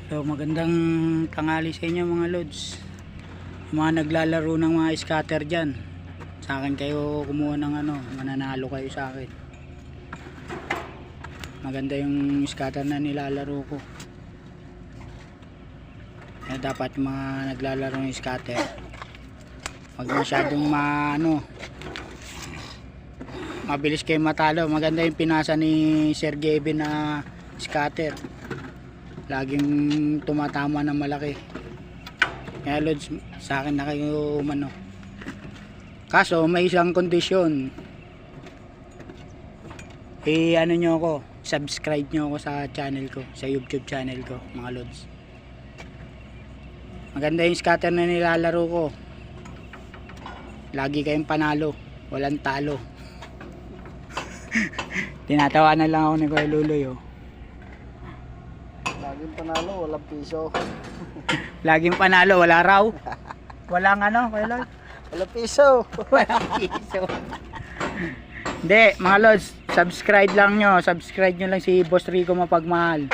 So magandang tanghali sa inyo mga lods. Yung mga naglalaro ng mga scatter dyan, sa akin kayo kumuha ng mananalo kayo sa akin. Maganda yung scatter na nilalaro ko. Kaya dapat mga naglalaro ng scatter, wag masyadong mabilis kayo matalo. Maganda yung pinasa ni Sir Gavin na scatter, laging tumatama ng malaki. Kaya lods, sa akin na kayo kaso may isang kondisyon, nyo ako, subscribe nyo ako sa channel ko, sa YouTube channel ko mga lods. Maganda yung scatter na nilalaro ko, lagi kayong panalo, walang talo. Tinatawanan lang ako ni Kuya Luloy Laging panalo, walang piso. Laging panalo, wala raw. Walang Kuya Lloyd? Walang piso. Walang piso. Hindi, mga lods, subscribe lang nyo. Subscribe nyo lang si Boss Rico Mapagmahal.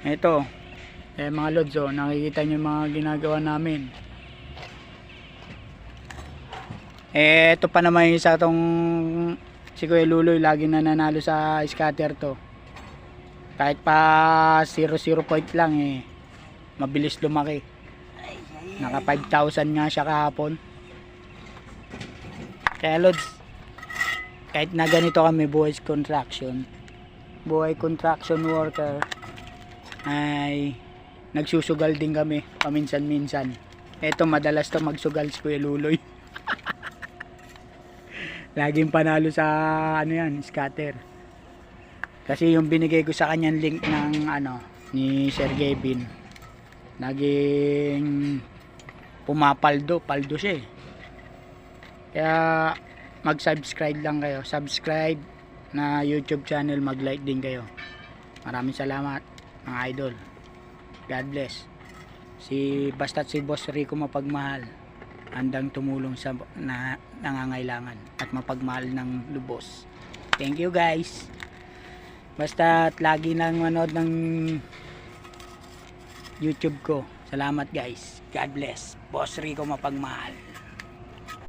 Ito. Mga lods, nakikita nyo mga ginagawa namin. Ito pa naman yung isa tong si Kuya Luloy, lagi na nanalo sa scatter to. Kahit pa 0.0 point lang mabilis lumaki. Naka 5,000 nga siya kahapon. Kaya lods, kahit na ganito kami buhay construction worker, ay nagsusugal din kami paminsan-minsan. Eto, madalas to magsugal si Kuya Luloy. Laging panalo sa scatter. Kasi yung binigay ko sa kanyang link ng ni Sir Gavin, naging paldo siya Kaya mag-subscribe lang kayo. Subscribe na YouTube channel, mag-like din kayo. Maraming salamat mga idol. God bless. Basta't si Boss Rico Mapagmahal, handang tumulong sa nangangailangan at mapagmahal ng lubos. Thank you guys. Basta lagi nang manood ng YouTube ko. Salamat guys. God bless. Boss Rico Mapagmahal.